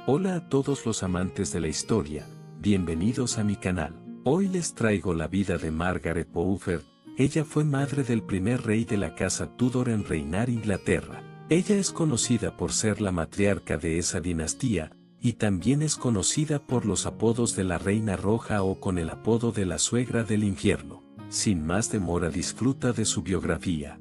Hola a todos los amantes de la historia, bienvenidos a mi canal. Hoy les traigo la vida de Margaret Beaufort. Ella fue madre del primer rey de la casa Tudor en reinar Inglaterra. Ella es conocida por ser la matriarca de esa dinastía, y también es conocida por los apodos de la Reina Roja o con el apodo de la Suegra del Infierno. Sin más demora, disfruta de su biografía.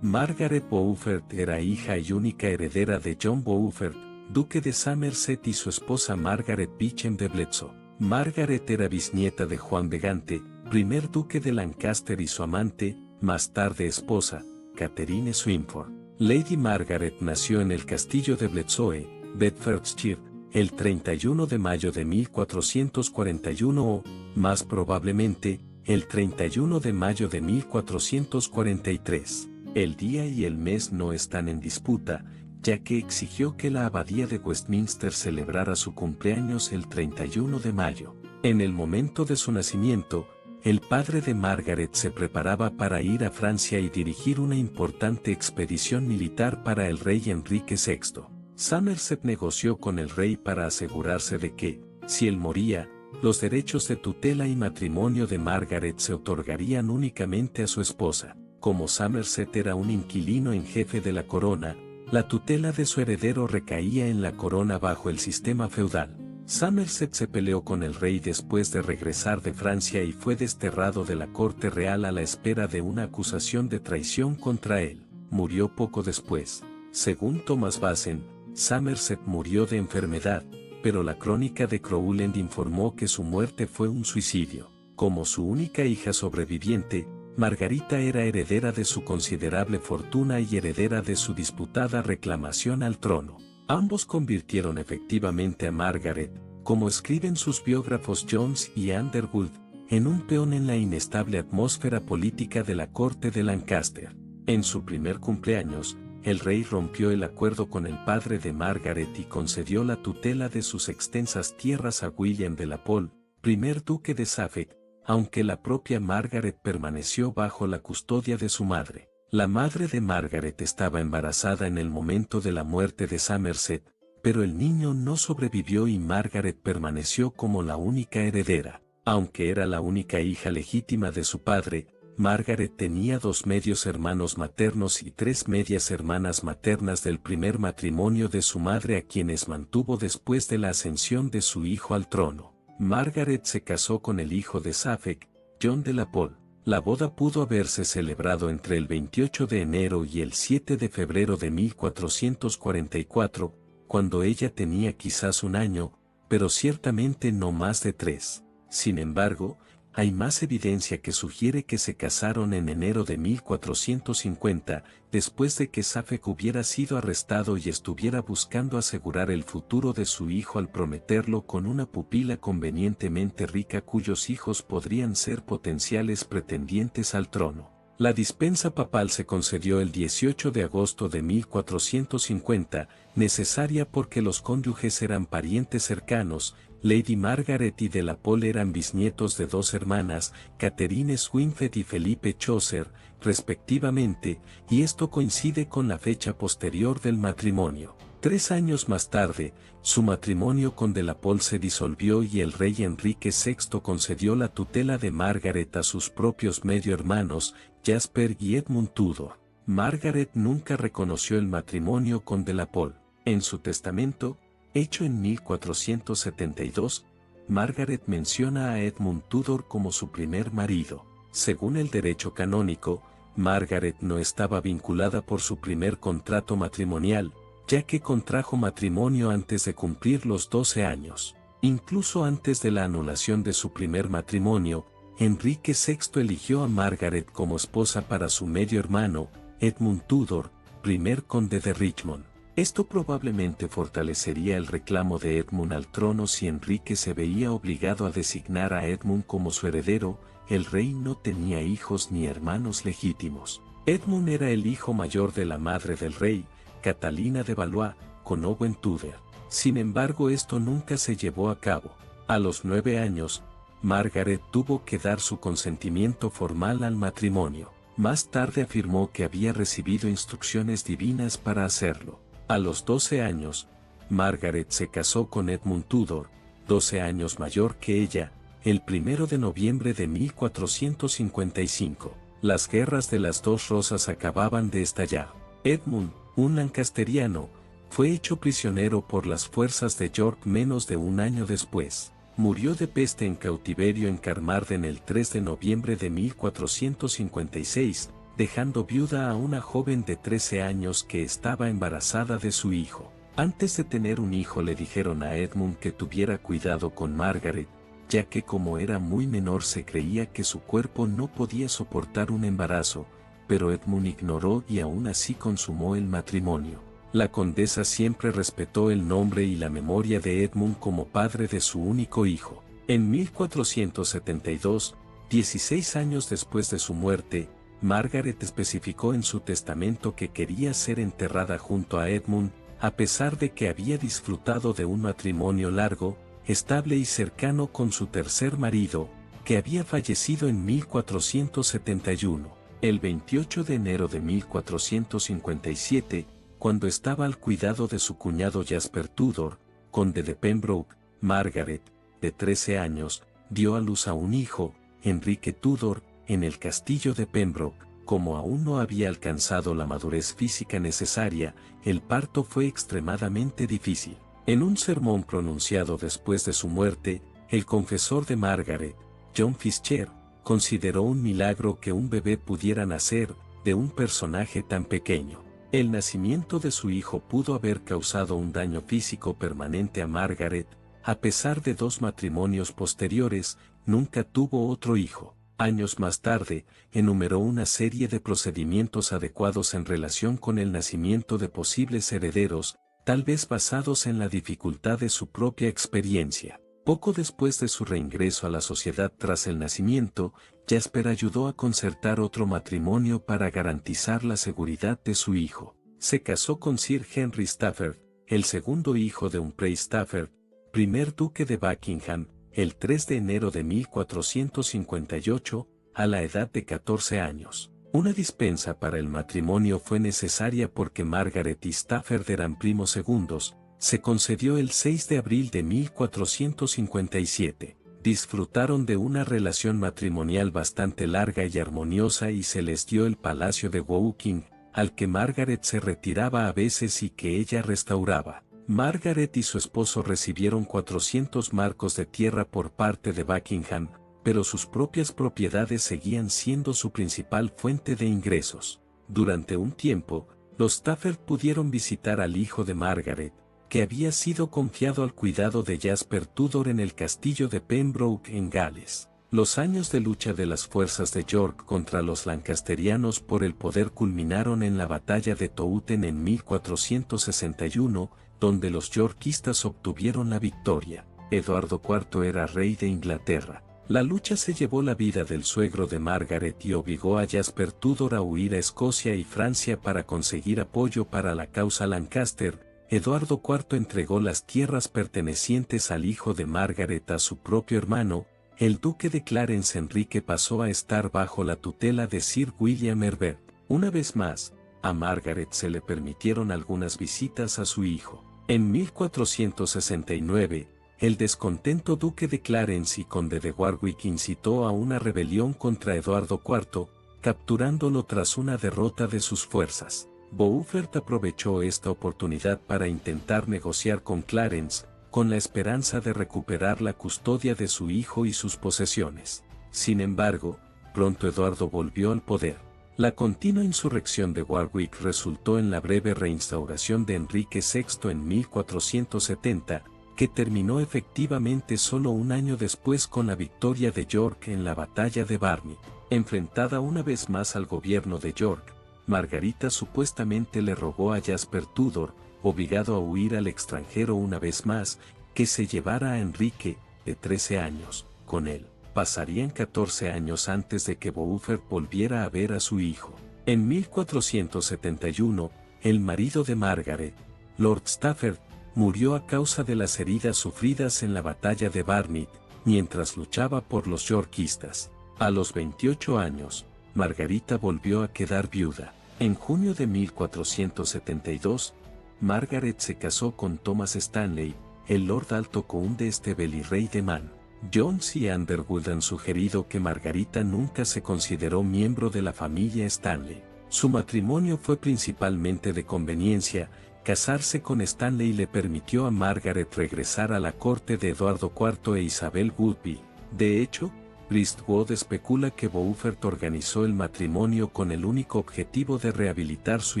Margaret Beaufort era hija y única heredera de John Beaufort, duque de Somerset, y su esposa Margaret Beauchamp de Bledsome. Margaret era bisnieta de Juan de Gante, primer duque de Lancaster, y su amante, más tarde esposa, Catherine Swynford. Lady Margaret nació en el castillo de Bledsoe, Bedfordshire, el 31 de mayo de 1441 o, más probablemente, el 31 de mayo de 1443. El día y el mes no están en disputa, ya que exigió que la abadía de Westminster celebrara su cumpleaños el 31 de mayo. En el momento de su nacimiento, el padre de Margaret se preparaba para ir a Francia y dirigir una importante expedición militar para el rey Enrique VI. Somerset negoció con el rey para asegurarse de que, si él moría, los derechos de tutela y matrimonio de Margaret se otorgarían únicamente a su esposa. Como Somerset era un inquilino en jefe de la corona, la tutela de su heredero recaía en la corona bajo el sistema feudal. Somerset se peleó con el rey después de regresar de Francia y fue desterrado de la corte real a la espera de una acusación de traición contra él. Murió poco después. Según Thomas Bassen, Somerset murió de enfermedad, pero la crónica de Crowland informó que su muerte fue un suicidio. Como su única hija sobreviviente, Margarita era heredera de su considerable fortuna y heredera de su disputada reclamación al trono. Ambos convirtieron efectivamente a Margaret, como escriben sus biógrafos Jones y Underwood, en un peón en la inestable atmósfera política de la corte de Lancaster. En su primer cumpleaños, el rey rompió el acuerdo con el padre de Margaret y concedió la tutela de sus extensas tierras a William de la Pole, primer duque de Suffolk, aunque la propia Margaret permaneció bajo la custodia de su madre. La madre de Margaret estaba embarazada en el momento de la muerte de Somerset, pero el niño no sobrevivió y Margaret permaneció como la única heredera. Aunque era la única hija legítima de su padre, Margaret tenía 2 medios hermanos maternos y 3 medias hermanas maternas del primer matrimonio de su madre, a quienes mantuvo después de la ascensión de su hijo al trono. Margaret se casó con el hijo de Suffolk, John de la Pole. La boda pudo haberse celebrado entre el 28 de enero y el 7 de febrero de 1444, cuando ella tenía quizás 1 año, pero ciertamente no más de 3. Sin embargo, hay más evidencia que sugiere que se casaron en enero de 1450, después de que Suffolk hubiera sido arrestado y estuviera buscando asegurar el futuro de su hijo al prometerlo con una pupila convenientemente rica cuyos hijos podrían ser potenciales pretendientes al trono. La dispensa papal se concedió el 18 de agosto de 1450, necesaria porque los cónyuges eran parientes cercanos. Lady Margaret y de la Pole eran bisnietos de 2 hermanas, Catherine Swynford y Felipe Chaucer, respectivamente, y esto coincide con la fecha posterior del matrimonio. 3 años más tarde, su matrimonio con de la Pole se disolvió y el rey Enrique VI concedió la tutela de Margaret a sus propios medio hermanos, Jasper y Edmund Tudor. Margaret nunca reconoció el matrimonio con de la Pole. En su testamento, hecho en 1472, Margaret menciona a Edmund Tudor como su primer marido. Según el derecho canónico, Margaret no estaba vinculada por su primer contrato matrimonial, ya que contrajo matrimonio antes de cumplir los 12 años. Incluso antes de la anulación de su primer matrimonio, Enrique VI eligió a Margaret como esposa para su medio hermano, Edmund Tudor, primer conde de Richmond. Esto probablemente fortalecería el reclamo de Edmund al trono si Enrique se veía obligado a designar a Edmund como su heredero. El rey no tenía hijos ni hermanos legítimos. Edmund era el hijo mayor de la madre del rey, Catalina de Valois, con Owen Tudor. Sin embargo, esto nunca se llevó a cabo. A los 9 años, Margaret tuvo que dar su consentimiento formal al matrimonio. Más tarde afirmó que había recibido instrucciones divinas para hacerlo. A los 12 años, Margaret se casó con Edmund Tudor, 12 años mayor que ella, el 1 de noviembre de 1455. Las guerras de las dos rosas acababan de estallar. Edmund, un lancasteriano, fue hecho prisionero por las fuerzas de York menos de un año después. Murió de peste en cautiverio en Carmarthen el 3 de noviembre de 1456, dejando viuda a una joven de 13 años que estaba embarazada de su hijo. Antes de tener un hijo le dijeron a Edmund que tuviera cuidado con Margaret, ya que como era muy menor se creía que su cuerpo no podía soportar un embarazo, pero Edmund ignoró y aún así consumó el matrimonio. La condesa siempre respetó el nombre y la memoria de Edmund como padre de su único hijo. En 1472, 16 años después de su muerte, Margaret especificó en su testamento que quería ser enterrada junto a Edmund, a pesar de que había disfrutado de un matrimonio largo, estable y cercano con su tercer marido, que había fallecido en 1471. El 28 de enero de 1457, cuando estaba al cuidado de su cuñado Jasper Tudor, conde de Pembroke, Margaret, de 13 años, dio a luz a un hijo, Enrique Tudor, en el castillo de Pembroke. Como aún no había alcanzado la madurez física necesaria, el parto fue extremadamente difícil. En un sermón pronunciado después de su muerte, el confesor de Margaret, John Fisher, consideró un milagro que un bebé pudiera nacer de un personaje tan pequeño. El nacimiento de su hijo pudo haber causado un daño físico permanente a Margaret. A pesar de 2 matrimonios posteriores, nunca tuvo otro hijo. Años más tarde, enumeró una serie de procedimientos adecuados en relación con el nacimiento de posibles herederos, tal vez basados en la dificultad de su propia experiencia. Poco después de su reingreso a la sociedad tras el nacimiento, Jasper ayudó a concertar otro matrimonio para garantizar la seguridad de su hijo. Se casó con Sir Henry Stafford, el segundo hijo de Humphrey Stafford, primer duque de Buckingham, el 3 de enero de 1458, a la edad de 14 años. Una dispensa para el matrimonio fue necesaria porque Margaret y Stafford eran primos segundos. Se concedió el 6 de abril de 1457. Disfrutaron de una relación matrimonial bastante larga y armoniosa y se les dio el palacio de Woking, al que Margaret se retiraba a veces y que ella restauraba. Margaret y su esposo recibieron 400 marcos de tierra por parte de Buckingham, pero sus propias propiedades seguían siendo su principal fuente de ingresos. Durante un tiempo, los Stafford pudieron visitar al hijo de Margaret, que había sido confiado al cuidado de Jasper Tudor en el castillo de Pembroke en Gales. Los años de lucha de las fuerzas de York contra los lancasterianos por el poder culminaron en la batalla de Towton en 1461, donde los yorkistas obtuvieron la victoria. Eduardo IV era rey de Inglaterra. La lucha se llevó la vida del suegro de Margaret y obligó a Jasper Tudor a huir a Escocia y Francia para conseguir apoyo para la causa Lancaster. Eduardo IV entregó las tierras pertenecientes al hijo de Margaret a su propio hermano, el duque de Clarence. Enrique pasó a estar bajo la tutela de Sir William Herbert. Una vez más, a Margaret se le permitieron algunas visitas a su hijo. En 1469, el descontento duque de Clarence y conde de Warwick incitó a una rebelión contra Eduardo IV, capturándolo tras una derrota de sus fuerzas. Beaufort aprovechó esta oportunidad para intentar negociar con Clarence, con la esperanza de recuperar la custodia de su hijo y sus posesiones. Sin embargo, pronto Eduardo volvió al poder. La continua insurrección de Warwick resultó en la breve reinstauración de Enrique VI en 1470, que terminó efectivamente solo un año después con la victoria de York en la batalla de Barney. Enfrentada una vez más al gobierno de York, Margarita supuestamente le rogó a Jasper Tudor, obligado a huir al extranjero una vez más, que se llevara a Enrique, de 13 años, con él. Pasarían 14 años antes de que Beaufort volviera a ver a su hijo. En 1471, el marido de Margaret, Lord Stafford, murió a causa de las heridas sufridas en la batalla de Barnet, mientras luchaba por los yorkistas. A los 28 años, Margarita volvió a quedar viuda. En junio de 1472, Margaret se casó con Thomas Stanley, el Lord Alto Conde Estebel y rey de Man. Jones y Underwood han sugerido que Margarita nunca se consideró miembro de la familia Stanley. Su matrimonio fue principalmente de conveniencia. Casarse con Stanley le permitió a Margaret regresar a la corte de Eduardo IV e Isabel Woodville. De hecho, Priestwood especula que Beaufort organizó el matrimonio con el único objetivo de rehabilitar su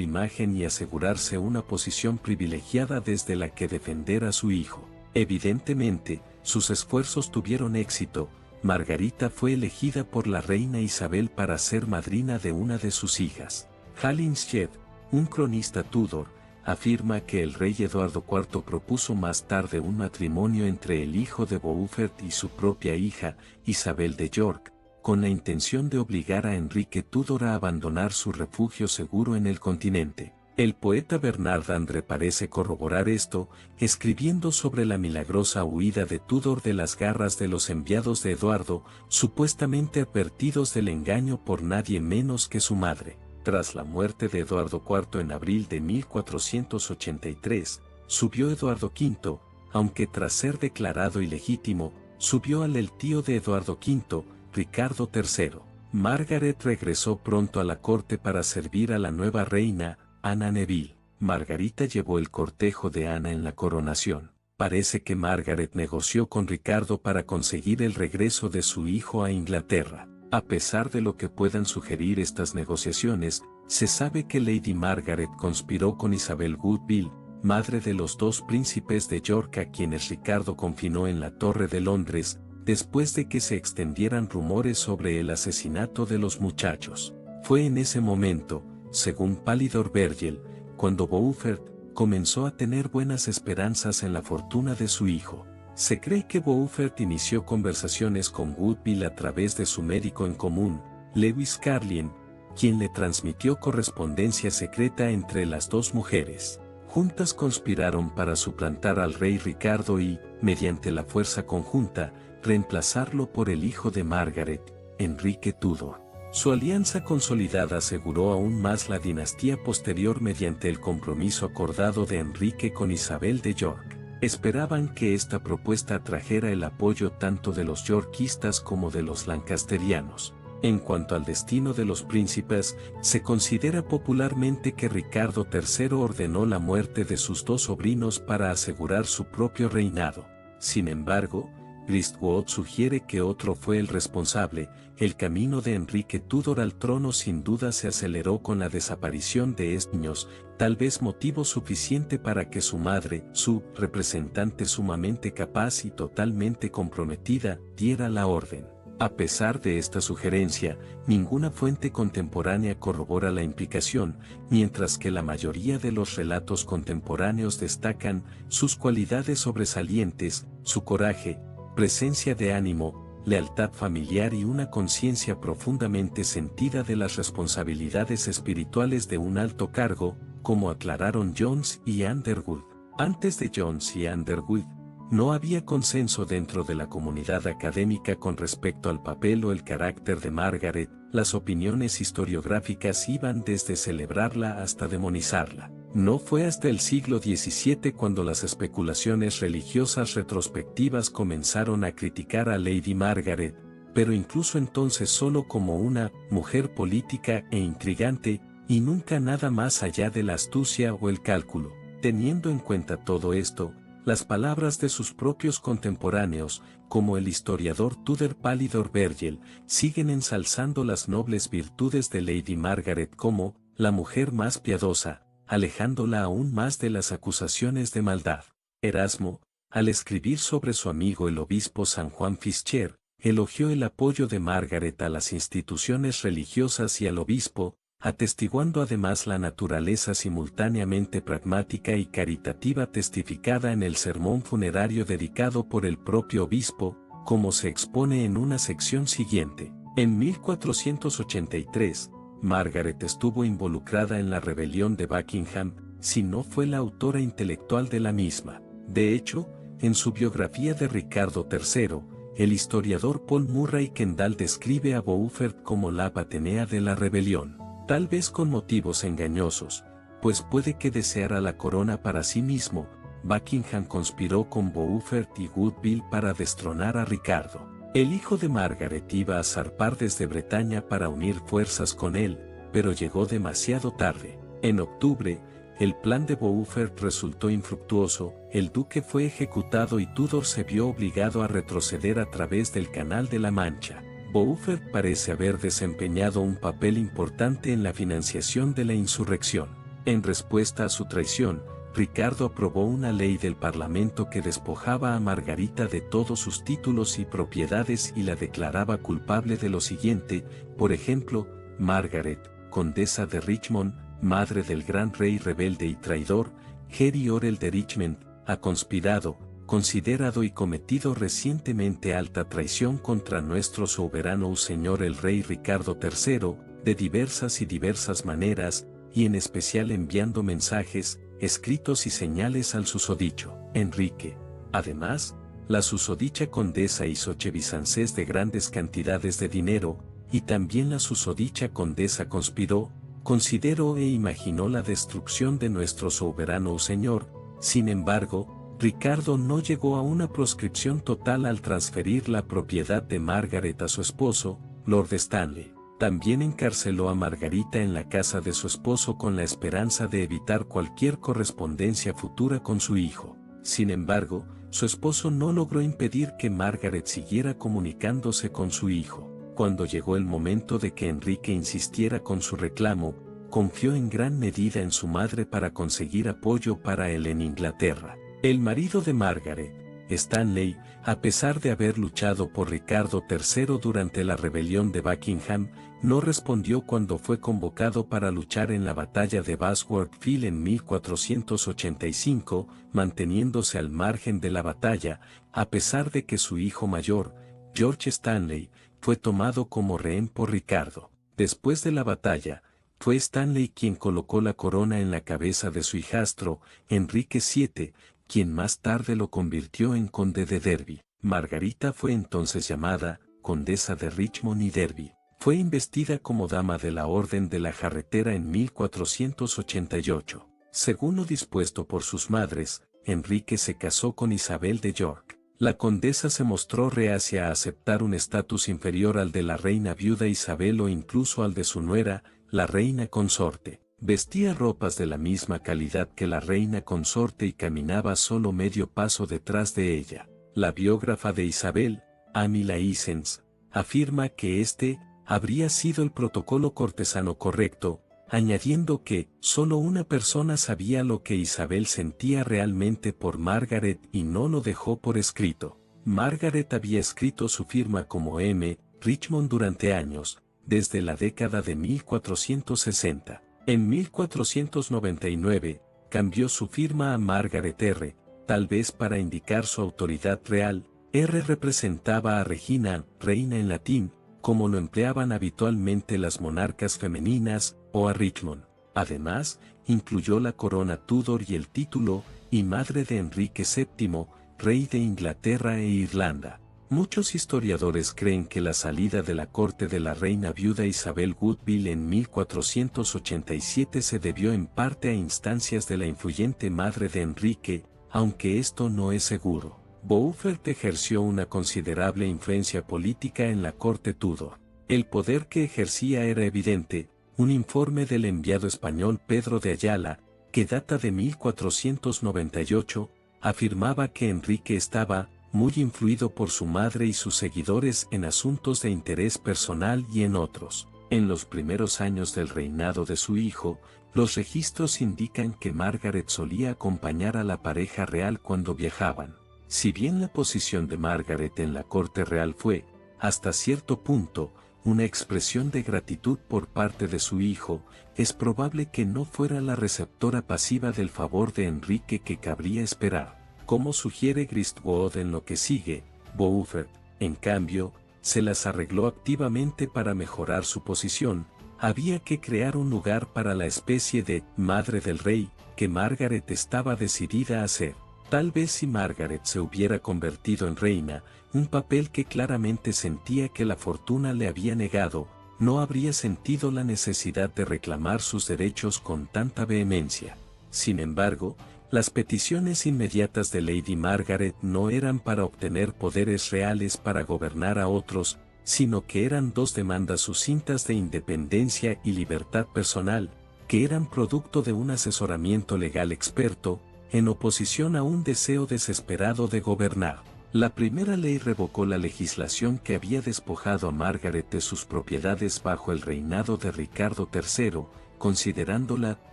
imagen y asegurarse una posición privilegiada desde la que defender a su hijo. Evidentemente, sus esfuerzos tuvieron éxito. Margarita fue elegida por la reina Isabel para ser madrina de una de sus hijas. Holinshed, un cronista Tudor, afirma que el rey Eduardo IV propuso más tarde un matrimonio entre el hijo de Beaufort y su propia hija, Isabel de York, con la intención de obligar a Enrique Tudor a abandonar su refugio seguro en el continente. El poeta Bernard Andre parece corroborar esto, escribiendo sobre la milagrosa huida de Tudor de las garras de los enviados de Eduardo, supuestamente advertidos del engaño por nadie menos que su madre. Tras la muerte de Eduardo IV en abril de 1483, subió Eduardo V, aunque tras ser declarado ilegítimo, subió el tío de Eduardo V, Ricardo III. Margaret regresó pronto a la corte para servir a la nueva reina, Ana Neville. Margarita llevó el cortejo de Ana en la coronación. Parece que Margaret negoció con Ricardo para conseguir el regreso de su hijo a Inglaterra. A pesar de lo que puedan sugerir estas negociaciones, se sabe que Lady Margaret conspiró con Isabel Woodville, madre de los dos príncipes de York a quienes Ricardo confinó en la Torre de Londres, después de que se extendieran rumores sobre el asesinato de los muchachos. Fue en ese momento, según Palidor Vergel, cuando Beaufort comenzó a tener buenas esperanzas en la fortuna de su hijo. Se cree que Beaufort inició conversaciones con Woodville a través de su médico en común, Lewis Carlien, quien le transmitió correspondencia secreta entre las dos mujeres. Juntas conspiraron para suplantar al rey Ricardo y, mediante la fuerza conjunta, reemplazarlo por el hijo de Margaret, Enrique Tudor. Su alianza consolidada aseguró aún más la dinastía posterior mediante el compromiso acordado de Enrique con Isabel de York. Esperaban que esta propuesta atrajera el apoyo tanto de los yorkistas como de los lancasterianos. En cuanto al destino de los príncipes, se considera popularmente que Ricardo III ordenó la muerte de sus dos sobrinos para asegurar su propio reinado. Sin embargo, Priestwood sugiere que otro fue el responsable. El camino de Enrique Tudor al trono sin duda se aceleró con la desaparición de estos niños, tal vez motivo suficiente para que su madre, su representante sumamente capaz y totalmente comprometida, diera la orden. A pesar de esta sugerencia, ninguna fuente contemporánea corrobora la implicación, mientras que la mayoría de los relatos contemporáneos destacan sus cualidades sobresalientes, su coraje, presencia de ánimo, lealtad familiar y una conciencia profundamente sentida de las responsabilidades espirituales de un alto cargo, como aclararon Jones y Underwood. Antes de Jones y Underwood, no había consenso dentro de la comunidad académica con respecto al papel o el carácter de Margaret. Las opiniones historiográficas iban desde celebrarla hasta demonizarla. No fue hasta el siglo XVII cuando las especulaciones religiosas retrospectivas comenzaron a criticar a Lady Margaret, pero incluso entonces solo como una mujer política e intrigante, y nunca nada más allá de la astucia o el cálculo. Teniendo en cuenta todo esto, las palabras de sus propios contemporáneos, como el historiador Tudor Palidor Vergel, siguen ensalzando las nobles virtudes de Lady Margaret como la mujer más piadosa, alejándola aún más de las acusaciones de maldad. Erasmo, al escribir sobre su amigo el obispo San Juan Fischer, elogió el apoyo de Margaret a las instituciones religiosas y al obispo, atestiguando además la naturaleza simultáneamente pragmática y caritativa testificada en el sermón funerario dedicado por el propio obispo, como se expone en una sección siguiente. En 1483, Margaret estuvo involucrada en la rebelión de Buckingham, si no fue la autora intelectual de la misma. De hecho, en su biografía de Ricardo III, el historiador Paul Murray Kendall describe a Beaufort como la Atenea de la rebelión, tal vez con motivos engañosos, pues puede que deseara la corona para sí mismo. Buckingham conspiró con Beaufort y Woodville para destronar a Ricardo. El hijo de Margaret iba a zarpar desde Bretaña para unir fuerzas con él, pero llegó demasiado tarde. En octubre, el plan de Beaufort resultó infructuoso, el duque fue ejecutado y Tudor se vio obligado a retroceder a través del Canal de la Mancha. Beaufort parece haber desempeñado un papel importante en la financiación de la insurrección. En respuesta a su traición, Ricardo aprobó una ley del Parlamento que despojaba a Margarita de todos sus títulos y propiedades y la declaraba culpable de lo siguiente: por ejemplo, Margaret, condesa de Richmond, madre del gran rey rebelde y traidor, Harry Orell de Richmond, ha conspirado, considerado y cometido recientemente alta traición contra nuestro soberano señor el rey Ricardo III, de diversas maneras, y en especial enviando mensajes, escritos y señales al susodicho Enrique. Además, la susodicha condesa hizo chevisancés de grandes cantidades de dinero, y también la susodicha condesa conspiró, consideró e imaginó la destrucción de nuestro soberano señor. Sin embargo, Ricardo no llegó a una proscripción total al transferir la propiedad de Margaret a su esposo, Lord Stanley. También encarceló a Margarita en la casa de su esposo con la esperanza de evitar cualquier correspondencia futura con su hijo. Sin embargo, su esposo no logró impedir que Margaret siguiera comunicándose con su hijo. Cuando llegó el momento de que Enrique insistiera con su reclamo, confió en gran medida en su madre para conseguir apoyo para él en Inglaterra. El marido de Margaret, Stanley, a pesar de haber luchado por Ricardo III durante la rebelión de Buckingham, no respondió cuando fue convocado para luchar en la batalla de Bosworth Field en 1485, manteniéndose al margen de la batalla, a pesar de que su hijo mayor, George Stanley, fue tomado como rehén por Ricardo. Después de la batalla, fue Stanley quien colocó la corona en la cabeza de su hijastro, Enrique VII, quien más tarde lo convirtió en conde de Derby. Margarita fue entonces llamada condesa de Richmond y Derby. Fue investida como dama de la Orden de la Jarretera en 1488. Según lo dispuesto por sus madres, Enrique se casó con Isabel de York. La condesa se mostró reacia a aceptar un estatus inferior al de la reina viuda Isabel o incluso al de su nuera, la reina consorte. Vestía ropas de la misma calidad que la reina consorte y caminaba solo medio paso detrás de ella. La biógrafa de Isabel, Amila Isens, afirma que este habría sido el protocolo cortesano correcto, añadiendo que solo una persona sabía lo que Isabel sentía realmente por Margaret y no lo dejó por escrito. Margaret había escrito su firma como M. Richmond durante años, desde la década de 1460. En 1499, cambió su firma a Margaret R., tal vez para indicar su autoridad real. R representaba a Regina, reina en latín, como lo empleaban habitualmente las monarcas femeninas, o a Richmond. Además, incluyó la corona Tudor y el título, y madre de Enrique VII, rey de Inglaterra e Irlanda. Muchos historiadores creen que la salida de la corte de la reina viuda Isabel Woodville en 1487 se debió en parte a instancias de la influyente madre de Enrique, aunque esto no es seguro. Beaufort ejerció una considerable influencia política en la corte Tudor. El poder que ejercía era evidente. Un informe del enviado español Pedro de Ayala, que data de 1498, afirmaba que Enrique estaba muy influido por su madre y sus seguidores en asuntos de interés personal y en otros. En los primeros años del reinado de su hijo, los registros indican que Margaret solía acompañar a la pareja real cuando viajaban. Si bien la posición de Margaret en la corte real fue, hasta cierto punto, una expresión de gratitud por parte de su hijo, es probable que no fuera la receptora pasiva del favor de Enrique que cabría esperar. Como sugiere Gristwood en lo que sigue, Beaufort, en cambio, se las arregló activamente para mejorar su posición. Había que crear un lugar para la especie de «madre del rey» que Margaret estaba decidida a ser. Tal vez si Margaret se hubiera convertido en reina, un papel que claramente sentía que la fortuna le había negado, no habría sentido la necesidad de reclamar sus derechos con tanta vehemencia. Sin embargo, las peticiones inmediatas de Lady Margaret no eran para obtener poderes reales para gobernar a otros, sino que eran dos demandas sucintas de independencia y libertad personal, que eran producto de un asesoramiento legal experto, en oposición a un deseo desesperado de gobernar. La primera ley revocó la legislación que había despojado a Margaret de sus propiedades bajo el reinado de Ricardo III, considerándola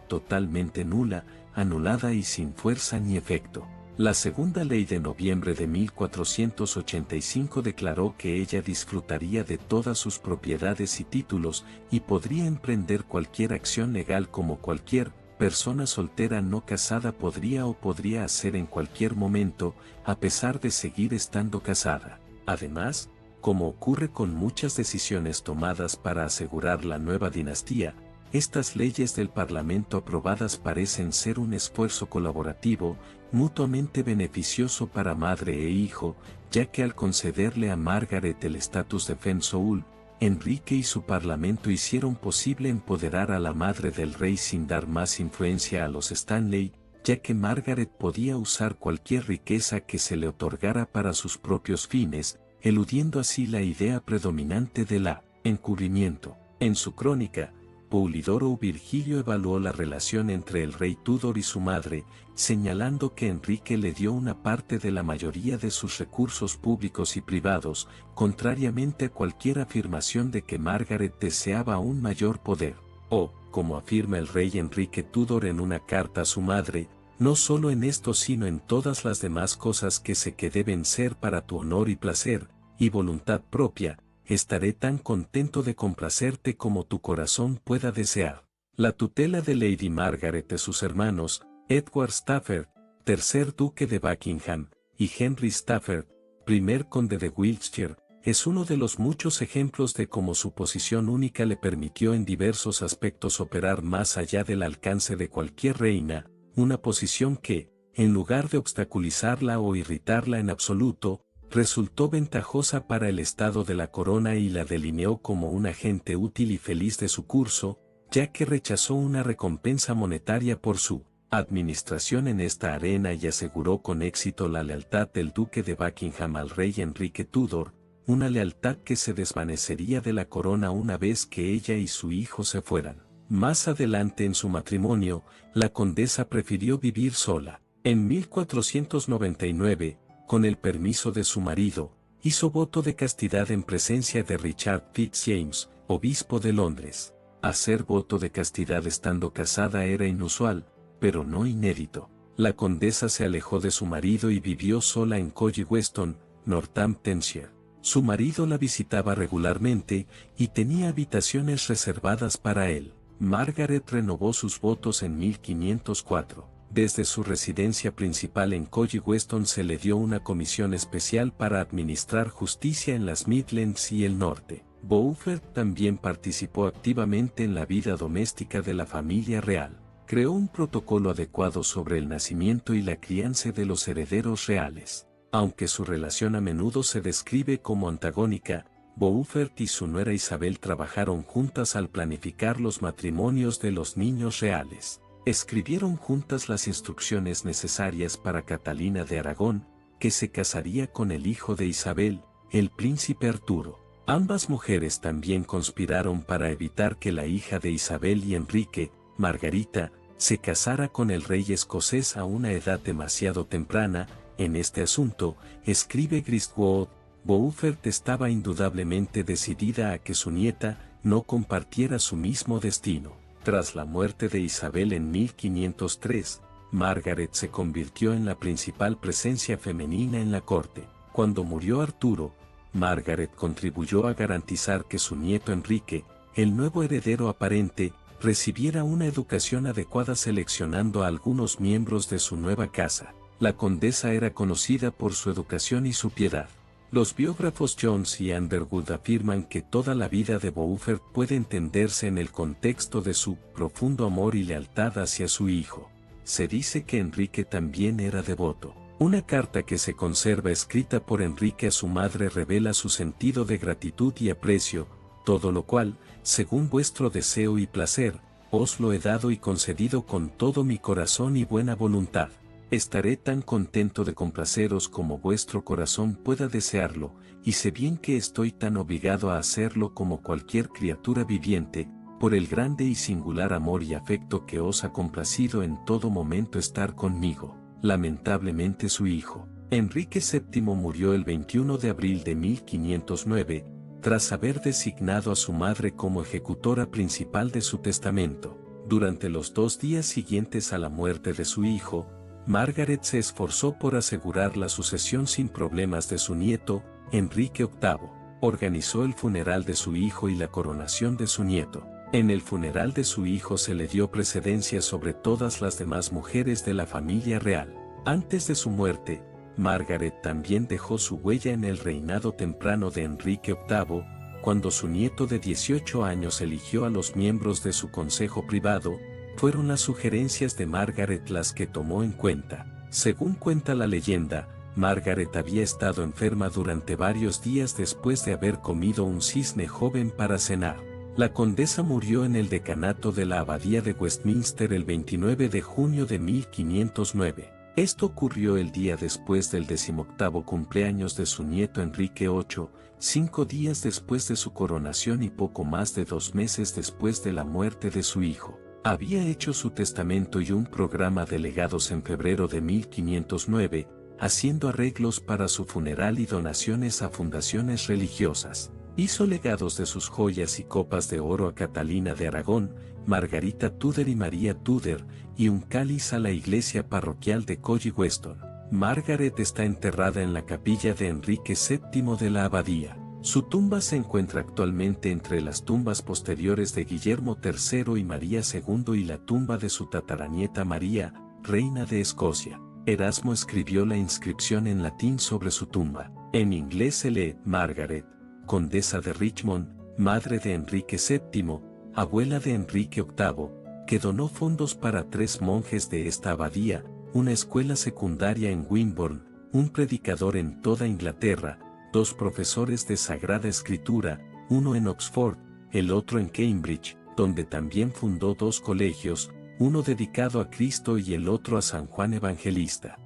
totalmente nula, anulada y sin fuerza ni efecto. La segunda ley de noviembre de 1485 declaró que ella disfrutaría de todas sus propiedades y títulos y podría emprender cualquier acción legal como cualquier persona soltera no casada podría hacer en cualquier momento, a pesar de seguir estando casada. Además, como ocurre con muchas decisiones tomadas para asegurar la nueva dinastía, estas leyes del Parlamento aprobadas parecen ser un esfuerzo colaborativo, mutuamente beneficioso para madre e hijo, ya que al concederle a Margaret el estatus de Femme Sole, Enrique y su parlamento hicieron posible empoderar a la madre del rey sin dar más influencia a los Stanley, ya que Margaret podía usar cualquier riqueza que se le otorgara para sus propios fines, eludiendo así la idea predominante de la encubrimiento. En su crónica, Polidoro Virgilio evaluó la relación entre el rey Tudor y su madre, señalando que Enrique le dio una parte de la mayoría de sus recursos públicos y privados, contrariamente a cualquier afirmación de que Margaret deseaba aún mayor poder. O, como afirma el rey Enrique Tudor en una carta a su madre, no solo en esto sino en todas las demás cosas que sé que deben ser para tu honor y placer, y voluntad propia, estaré tan contento de complacerte como tu corazón pueda desear. La tutela de Lady Margaret de sus hermanos, Edward Stafford, tercer duque de Buckingham, y Henry Stafford, primer conde de Wiltshire, es uno de los muchos ejemplos de cómo su posición única le permitió en diversos aspectos operar más allá del alcance de cualquier reina, una posición que, en lugar de obstaculizarla o irritarla en absoluto, resultó ventajosa para el estado de la corona y la delineó como un agente útil y feliz de su curso, ya que rechazó una recompensa monetaria por su administración en esta arena y aseguró con éxito la lealtad del duque de Buckingham al rey Enrique Tudor, una lealtad que se desvanecería de la corona una vez que ella y su hijo se fueran. Más adelante en su matrimonio, la condesa prefirió vivir sola. En 1499, con el permiso de su marido, hizo voto de castidad en presencia de Richard Fitzjames, obispo de Londres. Hacer voto de castidad estando casada era inusual, pero no inédito. La condesa se alejó de su marido y vivió sola en Colley Weston, Northamptonshire. Su marido la visitaba regularmente y tenía habitaciones reservadas para él. Margaret renovó sus votos en 1504. Desde su residencia principal en Colley Weston se le dio una comisión especial para administrar justicia en las Midlands y el norte. Beaufort también participó activamente en la vida doméstica de la familia real. Creó un protocolo adecuado sobre el nacimiento y la crianza de los herederos reales. Aunque su relación a menudo se describe como antagónica, Beaufort y su nuera Isabel trabajaron juntas al planificar los matrimonios de los niños reales. Escribieron juntas las instrucciones necesarias para Catalina de Aragón, que se casaría con el hijo de Isabel, el príncipe Arturo. Ambas mujeres también conspiraron para evitar que la hija de Isabel y Enrique, Margarita, se casara con el rey escocés a una edad demasiado temprana. En este asunto, escribe Griswold, Beaufort estaba indudablemente decidida a que su nieta no compartiera su mismo destino. Tras la muerte de Isabel en 1503, Margaret se convirtió en la principal presencia femenina en la corte. Cuando murió Arturo, Margaret contribuyó a garantizar que su nieto Enrique, el nuevo heredero aparente, recibiera una educación adecuada seleccionando a algunos miembros de su nueva casa. La condesa era conocida por su educación y su piedad. Los biógrafos Jones y Underwood afirman que toda la vida de Beaufort puede entenderse en el contexto de su profundo amor y lealtad hacia su hijo. Se dice que Enrique también era devoto. Una carta que se conserva escrita por Enrique a su madre revela su sentido de gratitud y aprecio, todo lo cual, según vuestro deseo y placer, os lo he dado y concedido con todo mi corazón y buena voluntad. Estaré tan contento de complaceros como vuestro corazón pueda desearlo, y sé bien que estoy tan obligado a hacerlo como cualquier criatura viviente, por el grande y singular amor y afecto que os ha complacido en todo momento estar conmigo. Lamentablemente su hijo, Enrique VII murió el 21 de abril de 1509, tras haber designado a su madre como ejecutora principal de su testamento. Durante los 2 días siguientes a la muerte de su hijo, Margaret se esforzó por asegurar la sucesión sin problemas de su nieto, Enrique VIII. Organizó el funeral de su hijo y la coronación de su nieto. En el funeral de su hijo se le dio precedencia sobre todas las demás mujeres de la familia real. Antes de su muerte, Margaret también dejó su huella en el reinado temprano de Enrique VIII, cuando su nieto de 18 años eligió a los miembros de su consejo privado. Fueron las sugerencias de Margaret las que tomó en cuenta. Según cuenta la leyenda, Margaret había estado enferma durante varios días después de haber comido un cisne joven para cenar. La condesa murió en el decanato de la abadía de Westminster el 29 de junio de 1509. Esto ocurrió el día después del 18º cumpleaños de su nieto Enrique VIII, 5 días después de su coronación y poco más de 2 meses después de la muerte de su hijo. Había hecho su testamento y un programa de legados en febrero de 1509, haciendo arreglos para su funeral y donaciones a fundaciones religiosas. Hizo legados de sus joyas y copas de oro a Catalina de Aragón, Margarita Tudor y María Tudor, y un cáliz a la iglesia parroquial de Collie Weston. Margaret está enterrada en la capilla de Enrique VII de la abadía. Su tumba se encuentra actualmente entre las tumbas posteriores de Guillermo III y María II y la tumba de su tataranieta María, reina de Escocia. Erasmo escribió la inscripción en latín sobre su tumba. En inglés se lee Margaret, condesa de Richmond, madre de Enrique VII, abuela de Enrique VIII, que donó fondos para 3 monjes de esta abadía, una escuela secundaria en Wimborne, un predicador en toda Inglaterra, 2 profesores de Sagrada Escritura, uno en Oxford, el otro en Cambridge, donde también fundó 2 colegios, uno dedicado a Cristo y el otro a San Juan Evangelista.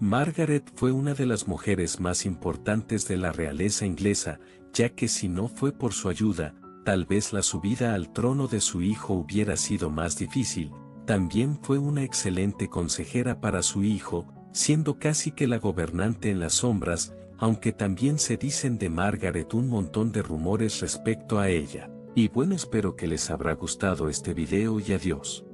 Margaret fue una de las mujeres más importantes de la realeza inglesa, ya que si no fue por su ayuda, tal vez la subida al trono de su hijo hubiera sido más difícil. También fue una excelente consejera para su hijo, siendo casi que la gobernante en las sombras, aunque también se dicen de Margaret un montón de rumores respecto a ella. Y bueno, espero que les habrá gustado este video y adiós.